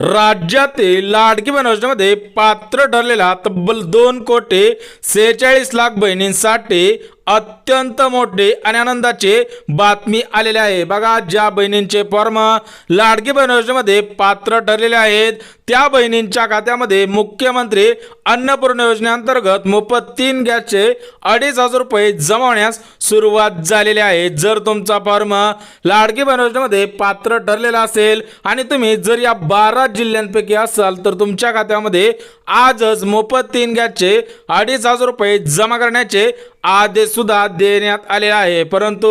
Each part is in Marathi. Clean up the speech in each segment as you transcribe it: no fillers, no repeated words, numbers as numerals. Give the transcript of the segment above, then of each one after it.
राज्यातील लाडकी बहीण योजनेमध्ये पात्र ठरलेला तब्बल 2,46,00,000 बहिणींसाठी अत्यंत मोठी आणि आनंदाची बातमी आलेली आहे। बघा, ज्या बहिणींचे फॉर्म लाडकी बहीण योजनेमध्ये पात्र ठरलेले आहेत त्या बहिणींच्या खात्यामध्ये मुख्यमंत्री अन्नपूर्णा योजनेअंतर्गत मोफत 3 गॅसचे 2,500 रुपये जमा होण्यास सुरुवात झालेली आहे। जर तुमचा फॉर्म लाडकी बहीण योजनेमध्ये पात्र ठरलेला असेल आणि तुम्ही जर या 12 जिल्ह्यांपैकी असाल तर तुमच्या खात्यामध्ये आजच मोफत 3 गॅसचे 2,500 रुपये जमा करण्याचे आदेश सुद्धा देण्यात आले आहे। परंतु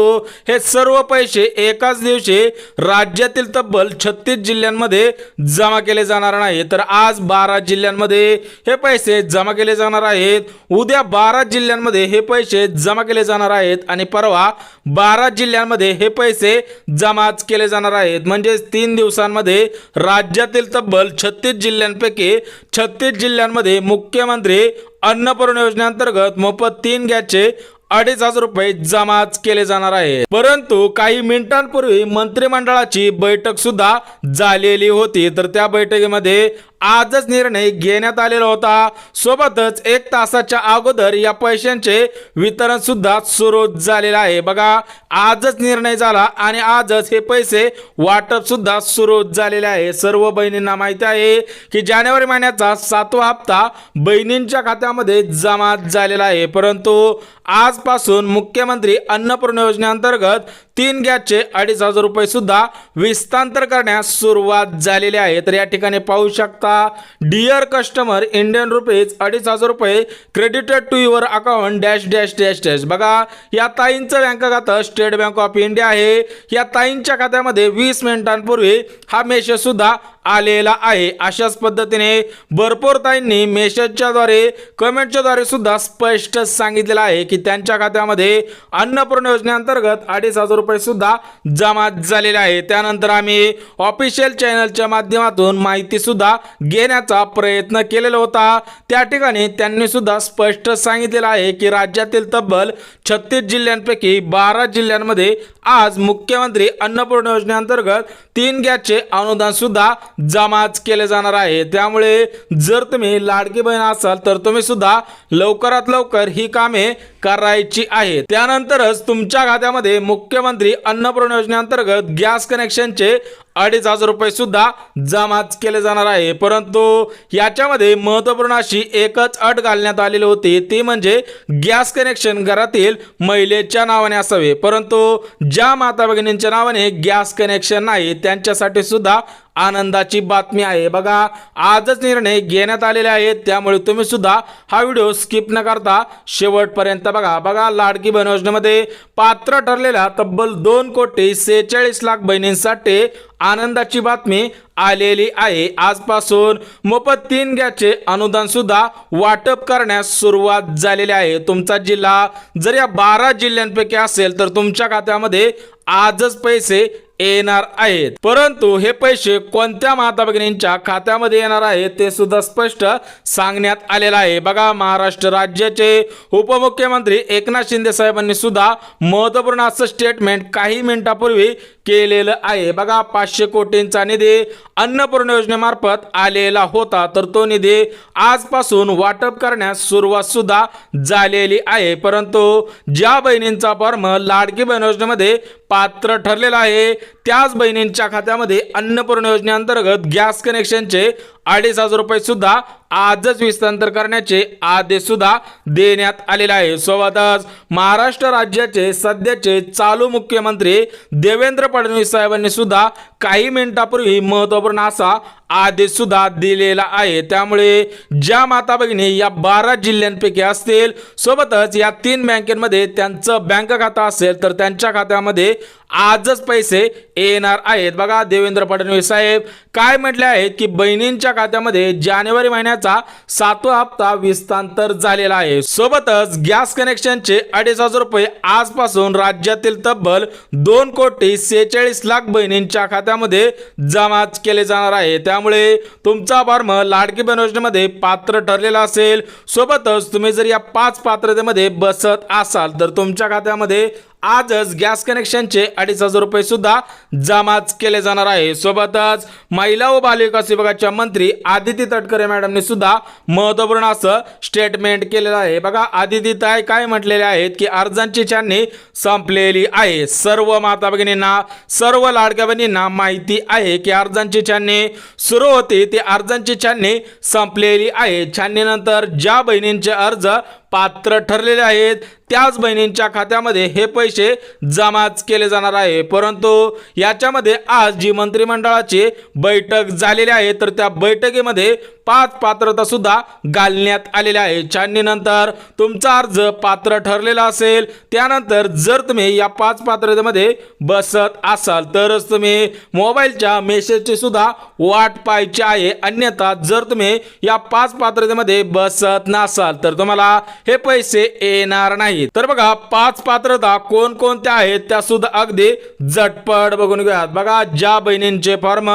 हे सर्व पैसे एकाच दिवशी राज्यातील तब्बल 36 जिल्ह्यांमध्ये जमा केले जाणार नाही, तर आज 12 जिल्ह्यांमध्ये हे पैसे जमा केले जाणार आहेत। उद्या 12 जिल्ह्यांमध्ये हे पैसे जमा केले जाणार आहेत आणि परवा 12 जिल्ह्यांमध्ये हे पैसे जमाच केले जाणार आहेत। म्हणजे 3 दिवसांमध्ये राज्यातील तब्बल 36 जिल्ह्यांपैकी 36 जिल्ह्यांमध्ये मुख्यमंत्री अन्नपूर्णा योजनेअंतर्गत मोफत 3 गॅसचे 2,500 रुपये जमाच केले जाणार आहे। परंतु काही मिनिटांपूर्वी मंत्रिमंडळाची बैठक सुद्धा झालेली होती, तर त्या बैठकीमध्ये आजच निर्णय घेण्यात आलेला होता। सोबतच 1 तासाच्या अगोदर या पैशांचे वितरण सुद्धा सुरू झालेले आहे। बघा, आजच निर्णय झाला आणि आजच हे पैसे वाटप सुद्धा सुरू झालेले आहे। सर्व बहिणींना माहिती आहे की जानेवारी महिन्याचा 7वा हप्ता बहिणींच्या खात्यामध्ये जमा झालेला आहे, परंतु आजपासून मुख्यमंत्री अन्नपूर्णा योजनेअंतर्गत 3 गॅसचे 2,500 रुपये सुद्धा विस्तांतर करण्यास सुरुवात झालेली आहे। तर या ठिकाणी पाहू शकता, डिअर कस्टमर, इंडियन रुपीज 2,500 रुपये credited to your account dash dash dash dash. बघा, या ताईंचं बँक खातं स्टेट बँक ऑफ इंडिया आहे। या ताईंच्या खात्यामध्ये 20 मिनिटांपूर्वी हा मेसेज सुद्धा आलेला आहे। अशाच पद्धतीने भरपूर ताईंनी मेसेजच्या द्वारे, कमेंटच्या द्वारे सुद्धा स्पष्ट सांगितलेलं आहे की त्यांच्या खात्यामध्ये अन्नपूर्णा योजनेअंतर्गत 2,500 रुपये सुद्धा जमा झालेले आहे। त्यानंतर आम्ही ऑफिशियल चॅनलच्या माध्यमातून माहिती सुद्धा घेण्याचा प्रयत्न केलेला होता। त्या ठिकाणी त्यांनी सुद्धा स्पष्ट सांगितलेलं आहे की राज्यातील तब्बल 36 जिल्ह्यांपैकी 12 जिल्ह्यांमध्ये आज मुख्यमंत्री अन्नपूर्णा योजनेअंतर्गत 3 गॅसचे अनुदान सुद्धा जमाच केले जाणार आहे। त्यामुळे जर तुम्ही लाडकी बहीण असाल तर तुम्ही सुद्धा लवकरात लवकर ही कामे करायची आहेत। त्यानंतरच तुमच्या खात्यामध्ये मुख्यमंत्री अन्नपूर्णा योजनेअंतर्गत गॅस कनेक्शनचे 2,500 रुपये सुद्धा जमाच केले जाणार आहे। परंतु याच्यामध्ये महत्त्वपूर्ण अशी एकच अट घालण्यात आलेली होती, ती म्हणजे गॅस कनेक्शन घरातील महिलेच्या नावाने असावे। परंतु ज्या माता भगिनींच्या नावाने गॅस कनेक्शन नाही त्यांच्यासाठी सुद्धा आनंदाची बातमी आहे। बघा, आजच निर्णय घेण्यात आलेले आहेत, त्यामुळे तुम्ही सुद्धा हा व्हिडिओ स्किप न करता शेवटपर्यंत बघा, लाडकी बहीण योजनेमध्ये पात्र ठरलेल्या तब्बल 2,46,00,000 बहिणींसाठी आनंदाची बातमी आलेली आहे। आजपासून मोफत 3 गॅसचे अनुदान सुद्धा वाटप करण्यास सुरुवात झालेली आहे। तुमचा जिल्हा जर या 12 जिल्ह्यांपैकी असेल तर तुमच्या खात्यामध्ये आजच पैसे येणार आहेत। परंतु हे पैसे कोणत्या माता भगिनींच्या खात्यामध्ये येणार आहेत ते सुद्धा स्पष्ट सांगण्यात आलेलं आहे। बघा, महाराष्ट्र राज्याचे उपमुख्यमंत्री एकनाथ शिंदे साहेबांनी सुद्धा महत्त्वपूर्ण असं स्टेटमेंट काही मिनिटांपूर्वी केलेलं आहे। बघा, 500 कोटींचा निधी अन्नपूर्णा योजनेमार्फत आलेला होता, तर तो निधी आजपासून वाटप करण्यास सुरुवात सुद्धा झालेली आहे। परंतु ज्या बहिणींचा फॉर्म लाडकी बहीण योजनेमध्ये पात्र ठरलेला आहे त्याच बहिणींच्या खात्यामध्ये अन्नपूर्णा योजनेअंतर्गत गॅस कनेक्शनचे 2,500 रुपये सुद्धा आजच विस्तांतर करण्याचे आदेश सुद्धा देण्यात आलेले आहे। सोबतच महाराष्ट्र राज्याचे सध्याचे चालू मुख्यमंत्री देवेंद्र फडणवीस साहेबांनी सुद्धा काही मिनिटांपूर्वी महत्त्वपूर्ण असा आदेश सुद्धा दिलेला आहे। त्यामुळे ज्या माता भगिनी या 12 जिल्ह्यांपैकी असतील, सोबतच या 3 बँकेमध्ये त्यांचं बँक खातं असेल तर त्यांच्या खात्यामध्ये आजच पैसे येणार आहेत। बघा, देवेंद्र फडणवीस साहेब काय म्हटले आहेत की बहिणींच्या खात्यामध्ये जानेवारी महिन्याचा 7वा हप्ता विस्तांतर झालेला आहे। सोबतच गॅस कनेक्शनचे 2,500 रुपये आजपासून राज्यातील तब्बल 2,46,00,000 बहिणींच्या खात्यामध्ये जमाच केले जाणार आहे। त्यामुळे तुमचा फॉर्म लाडकी बहीण योजनेमध्ये पात्र ठरलेला असेल, सोबतच तुम्ही जर या 5 पात्रतेमध्ये बसत असाल तर तुमच्या खात्यामध्ये आजच गॅस कनेक्शनचे 2,500 रुपये सुद्धा जमाच केले जाणार आहे। सोबतच महिला व बालविकास विभागाच्या मंत्री आदिती तटकरे मॅडमने सुद्धा महत्त्वपूर्ण असं स्टेटमेंट केलेलं आहे। बघा आदिती ताई काय म्हटलेले आहेत की अर्जांची छाननी संपलेली आहे। सर्व माता भगिनींना सर्व लाडक्या बहिणींना माहिती आहे की अर्जांची छाननी सुरू होती, ती अर्जांची छाननी संपलेली आहे। छाननीनंतर ज्या बहिणींचे अर्ज पात्र ठरलेले आहेत त्याच बहिणींच्या खात्यामध्ये हे पैसे जमाच केले जाणार आहे। परंतु याच्यामध्ये आज जी मंत्रिमंडळाची बैठक झालेली आहे तर त्या बैठकीमध्ये 5 पात्रता सुद्धा घालण्यात आलेल्या आहे। छाननीनंतर तुमचा अर्ज पात्र ठरलेला असेल, त्यानंतर जर तुम्ही या 5 पात्रतेमध्ये बसत असाल तरच तुम्ही मोबाईलच्या मेसेजची सुद्धा वाट पाहायची आहे। अन्यथा जर तुम्ही या 5 पात्रतेमध्ये बसत नसाल तर तुम्हाला हे पैसे येणार नाही। तर बघा 5 पात्रता कोणकोणत्या आहेत त्या सुद्धा अगदी झटपट बघून घ्या। बघा ज्या बहिणींचे फॉर्म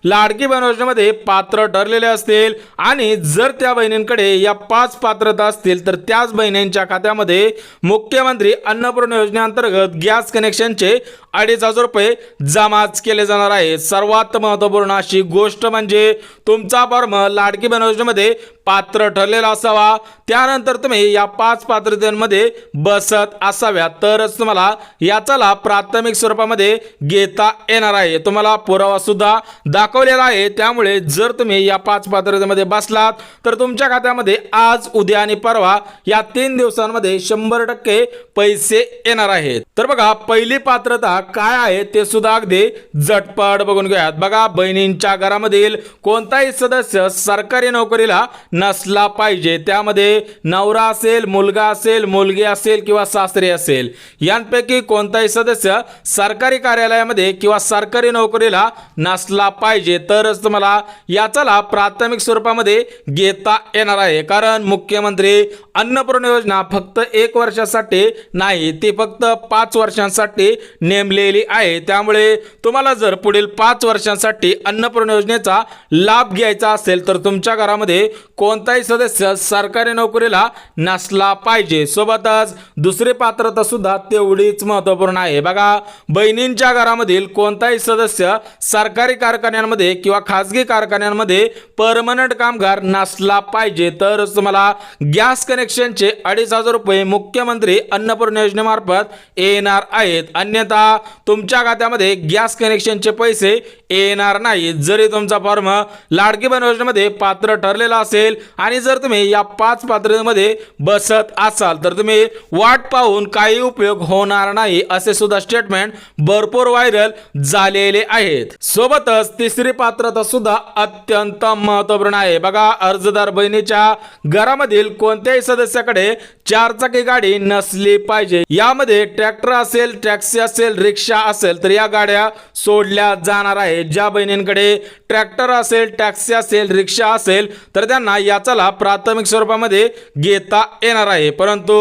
लाडकी बहीण योजनेमध्ये पात्र ठरलेले असतील आणि जर त्या बहिणींकडे या 5 पात्रता असतील तर त्याच बहिणींच्या खात्यामध्ये मुख्यमंत्री अन्नपूर्णा योजनेअंतर्गत गॅस कनेक्शनचे 2,500 रुपये जमाच केले जाणार आहे। सर्वात महत्त्वपूर्ण अशी गोष्ट म्हणजे तुमचा फॉर्म लाडकी बहीण योजनेमध्ये पात्र ठरलेला असावा, त्यानंतर तुम्ही या 5 पात्रतेमध्ये बसत असाव्या तरच तुम्हाला याचा लाभ प्राथमिक स्वरूपामध्ये घेता येणार आहे। तुम्हाला पुरावा सुद्धा दाखवलेला आहे, त्यामुळे जर तुम्ही या 5 पात्रतेमध्ये बसलात तर तुमच्या खात्यामध्ये आज उद्या आणि परवा या 3 दिवसांमध्ये 100% पैसे येणार आहेत। तर बघा पहिली पात्रता काय आहे ते सुद्धा अगदी झटपट बघून घ्या। बघा बहिणींच्या घरामधील कोणताही सदस्य सरकारी नोकरीला नसला पाहिजे, त्यामध्ये नवरा असेल, मुलगा असेल, मुलगी असेल किंवा सासरे असेल, यांपैकी कोणताही सदस्य सरकारी कार्यालयामध्ये किंवा सरकारी नोकरीला नसला पाहिजे तरच तुम्हाला याचा लाभ प्राथमिक स्वरूपामध्ये घेता येणार आहे। कारण मुख्यमंत्री अन्नपूर्णा योजना फक्त 1 वर्षासाठी नाही, ती फक्त 5 वर्षांसाठी नेमलेली आहे। त्यामुळे तुम्हाला जर पुढील 5 वर्षांसाठी अन्नपूर्णा योजनेचा लाभ घ्यायचा असेल तर तुमच्या घरामध्ये कोणताही सदस्य सरकारी नोकरीला नसला पाहिजे। सोबतच दुसरी पात्रता सुद्धा तेवढीच महत्त्वपूर्ण आहे। बघा बहिणींच्या घरामधील कोणताही सदस्य सरकारी कारखान्यांमध्ये किंवा खाजगी कारखान्यांमध्ये परमनंट कामगार नसला पाहिजे तरच तुम्हाला गॅस कनेक्शनचे 2,500 रुपये मुख्यमंत्री अन्नपूर्णा योजनेमार्फत येणार आहेत। अन्यथा तुमच्या खात्यामध्ये गॅस कनेक्शनचे पैसे येणार नाही। जरी तुमचा फॉर्म लाडकी बहीण योजनेमध्ये पात्र ठरलेला असेल आणि जर तुम्ही या 5 पात्रतेमध्ये बसत असाल तर तुम्ही वाट पाहून काही उपयोग होणार नाही, असे सुद्धा स्टेटमेंट भरपूर व्हायरल झालेले आहेत। सोबतच तिसरी पात्रता सुद्धा अत्यंत महत्त्वपूर्ण आहे। बघा अर्जदार बहिणीच्या घरामधील कोणत्याही सदस्याकडे 4 चाकी गाडी नसली पाहिजे। यामध्ये ट्रॅक्टर असेल, टॅक्सी असेल, रिक्षा असेल तर या गाड्या सोडल्या जाणार आहेत। ज्या बहिणींकडे ट्रॅक्टर असेल, टॅक्सी असेल, रिक्षा असेल तर त्यांना याचा लाभ प्राथमिक स्वरूपामध्ये घेता येणार आहे। परंतु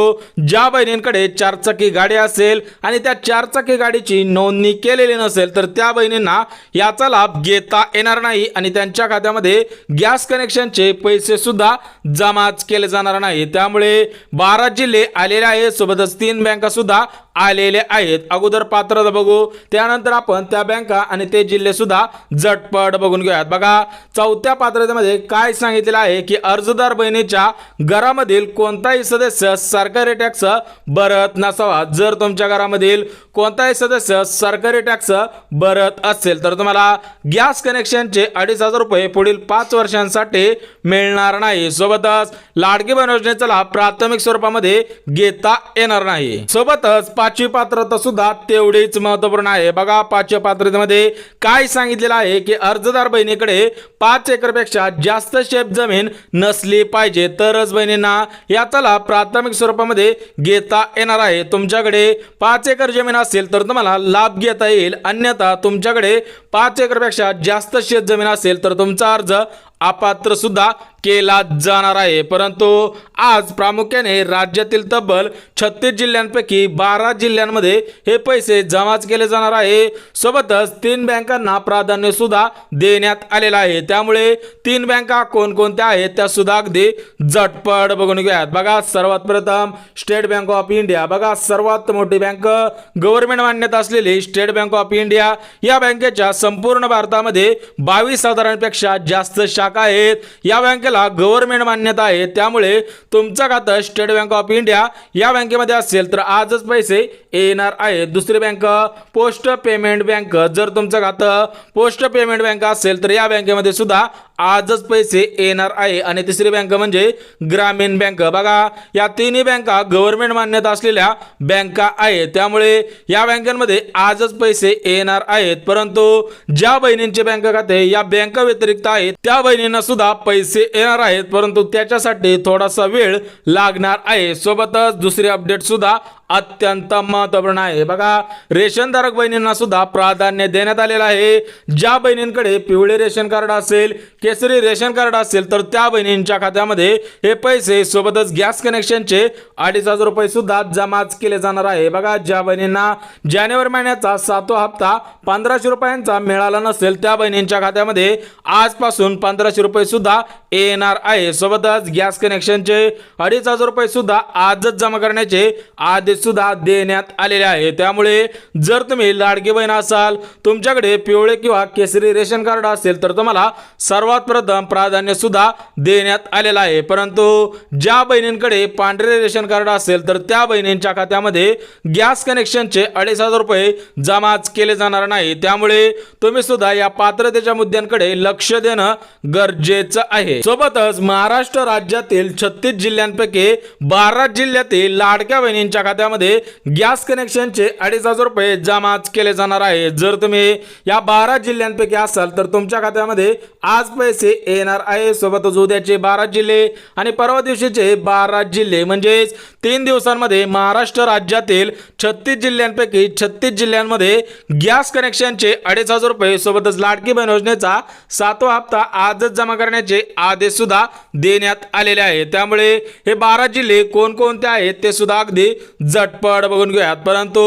ज्या बहिणींकडे 4 चाकी गाडी असेल आणि त्या 4 चाकी गाडीची नोंदणी केलेली नसेल तर त्या बहिणींना याचा लाभ घेता येणार नाही आणि त्यांच्या खात्यामध्ये गॅस कनेक्शनचे पैसे सुद्धा जमाच केले जाणार नाही। त्यामुळे 12 जिल्हे आलेले आहेत, सोबतच 3 बँका सुद्धा आलेले आहेत। अगोदर पात्रता बघू, त्यानंतर आपण त्या बँका आणि ते जिल्हे सुद्धा झटपट बघून घेऊयात। बघा चौथ्या पात्रतेमध्ये काय सांगितलेलं आहे की अर्जदार बहिणीच्या घरामधील कोणताही सदस्य सरकारी टॅक्स भरत नसावा। जर तुमच्या घरामधील कोणताही सदस्य सरकारी टॅक्स भरत असेल तर तुम्हाला गॅस कनेक्शनचे 2,500 रुपये पुढील 5 वर्षांसाठी मिळणार नाही। सोबतच लाडकी बहीण योजनेचा लाभ प्राथमिक स्वरूपामध्ये घेता येणार नाही। सोबतच 5वी पात्रता सुद्धा तेवढीच महत्त्वपूर्ण आहे। बघा 5व्या पात्रतेमध्ये काय सांगितलेलं आहे की अर्जदार बहिणीकडे 5 एकरपेक्षा जास्त शेत जमीन नसली पाहिजे तरच बहिणींना याचा लाभ प्राथमिक स्वरूपामध्ये घेता येणार आहे। तुमच्याकडे 5 एकर जमीन असेल तर तुम्हाला लाभ घेता येईल, अन्यथा तुमच्याकडे 5 एकरपेक्षा जास्त शेत जमीन असेल तर तुमचा अर्ज अपात्र सुद्धा केला जाणार आहे। परंतु आज प्रामुख्याने राज्यातील तब्बल 36 जिल्ह्यांपैकी 12 जिल्ह्यांमध्ये हे पैसे जमाच केले जाणार आहे। सोबतच 3 बँकांना प्राधान्य सुद्धा देण्यात आलेलं आहे। त्यामुळे 3 बँका कोणकोणत्या आहेत त्या सुद्धा अगदी झटपट बघून घेऊयात। बघा, सर्वात प्रथम स्टेट बँक ऑफ इंडिया। बघा, सर्वात मोठी बँक, गव्हर्नमेंट मान्यता असलेली स्टेट बँक ऑफ इंडिया। या बँकेच्या संपूर्ण भारतामध्ये 22,000पेक्षा जास्त शाखा आहेत। या बँकेला गव्हर्नमेंट मान्यता आहे। त्यामुळे तुमचं खातं स्टेट बँक ऑफ इंडिया या बँकेमध्ये असेल तर आजच पैसे येणार आहेत। दुसरी बँक पोस्ट पेमेंट बँक। जर तुमचं खातं पोस्ट पेमेंट बँक असेल तर या बँकेमध्ये सुद्धा आजच पैसे येणार आहे। आणि तिसरी बँक म्हणजे ग्रामीण बँक। बघा, या तिन्ही बँका गव्हर्नमेंट मान्यता असलेल्या बँका आहेत। त्यामुळे या बँकांमध्ये आजच पैसे येणार आहेत। परंतु ज्या बहिणींचे बँक खाते या बँका व्यतिरिक्त आहेत त्या बहिणींना सुद्धा पैसे येणार आहेत, परंतु त्याच्यासाठी थोडासा वेळ लागणार आहे। सोबतच दुसरी अपडेट सुद्धा अत्यंत महत्त्वपूर्ण आहे। बघा, रेशनधारक बहिणींना सुद्धा प्राधान्य देण्यात आलेलं आहे। ज्या बहिणींकडे पिवळे रेशन कार्ड असेल, केसरी रेशन कार्ड असेल तर त्या बहिणींच्या खात्यामध्ये हे पैसे सोबतच गॅस कनेक्शनचे 2,500 रुपये सुद्धा जमाच केले जाणार आहे। बघा, ज्या बहिणींना जानेवारी महिन्याचा 7वा हप्ता 1,500 रुपयांचा मिळाला नसेल त्या बहिणींच्या खात्यामध्ये आजपासून 1,500 रुपये सुद्धा येणार आहे। सोबतच गॅस कनेक्शनचे 2,500 रुपये सुद्धा आजच जमा करण्याचे आदेश सुद्धा देण्यात आलेले आहे। त्यामुळे जर तुम्ही लाडकी बहीण असाल, तुमच्याकडे पिवळे किंवा केसरी रेशन कार्ड असेल तर तुम्हाला सर्वात प्रथम प्राधान्य सुद्धा देण्यात आलेलं आहे। परंतु ज्या बहिणींकडे पांढरे रेशन कार्ड असेल तर त्या बहिणींच्या खात्यामध्ये गॅस कनेक्शनचे 2,500 रुपये जमाच केले जाणार नाही। त्यामुळे तुम्ही सुद्धा या पात्रतेच्या मुद्द्यांकडे लक्ष देणं गरजेचं आहे। सोबतच महाराष्ट्र राज्यातील 36 जिल्ह्यांपैकी 12 जिल्ह्यातील लाडक्या बहिणींच्या खात्यामध्ये गॅस कनेक्शनचे 2,500 रुपये जमाच केले जाणार आहे। जर तुम्ही या 12 जिल्ह्यांपैकी असाल तर तुमच्या खात्यामध्ये आज पैसे येणार आहे। सोबतच उद्याचे 12 जिल्हे आणि परवा दिवशीचे 12 जिल्हे म्हणजे 3 दिवसांमध्ये महाराष्ट्र राज्यातील 36 जिल्ह्यांपैकी 36 जिल्ह्यांमध्ये गॅस कनेक्शनचे 2,500 रुपये सोबतच लाडकी बहीण योजनेचा 7वा हप्ता आजच जमा करण्याचे आदेश सुद्धा देण्यात आलेले आहेत। त्यामुळे हे 12 जिल्हे कोणकोणते आहेत ते सुद्धा अगदी झटपट बघून घेऊयात। परंतु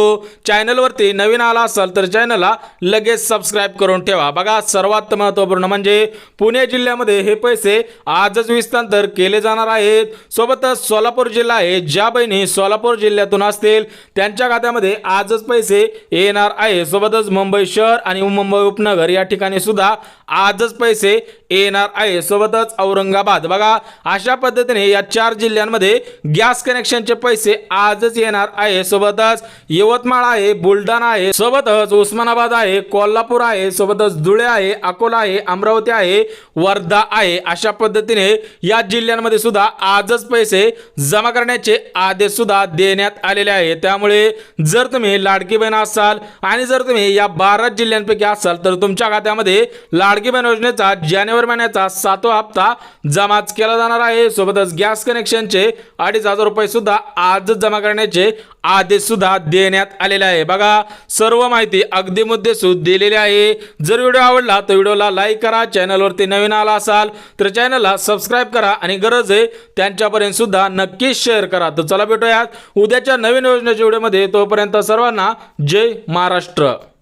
चॅनलवरती नवीन आला असाल तर चॅनलला लगेच सबस्क्राइब करून ठेवा। बघा, सर्वात महत्त्वपूर्ण म्हणजे पुणे जिल्ह्यामध्ये हे पैसे आजच विस्तांतर केले जाणार आहेत। सोबतच सोलापूर जिल्हा आहे, ज्या बहिणी सोलापूर जिल्ह्यातून असतील त्यांच्या खात्यामध्ये आजच पैसे येणार आहे। सोबतच मुंबई शहर आणि मुंबई उपनगर या ठिकाणी सुद्धा आजच पैसे येणार आहे। सोबतच औरंगाबाद। बघा, अशा पद्धतीने या 4 जिल्ह्यांमध्ये गॅस कनेक्शनचे पैसे आजच येणार आहे। सोबतच यवतमाळ आहे, बुलढाणा आहे, सोबतच उस्मानाबाद आहे, कोल्हापूर आहे, सोबतच धुळे आहे, अकोला आहे, अमरावती आहे, वर्धा आहे। अशा पद्धतीने या जिल्ह्यांमध्ये सुद्धा आजच पैसे जमा करण्याचे आदेश सुद्धा देण्यात आलेले आहे। त्यामुळे जर तुम्ही लाडकी बहीण असाल आणि जर तुम्ही या 12 जिल्ह्यांपैकी असाल तर तुमच्या खात्यामध्ये लाडकी बहीण योजनेचा जानेवारी महिन्याचा 7वा हप्ता जमाच केला जाणार आहे। सोबतच गॅस कनेक्शनचे 2,500 रुपये सुद्धा आजच जमा करण्याचे आदेश सुद्धा देण्यात आलेले आहे। बघा, सर्व माहिती अगदी मुद्देसूद दिलेली आहे। जर व्हिडिओ आवडला तर व्हिडिओला लाईक करा, चॅनलवरती नवीन आला असाल तर चॅनलला सबस्क्राइब करा आणि गरज आहे त्यांच्यापर्यंत सुद्धा नक्कीच शेअर करा। तर चला भेटूयात उद्याच्या नवीन योजनेच्या व्हिडिओमध्ये। तोपर्यंत सर्वांना जय महाराष्ट्र।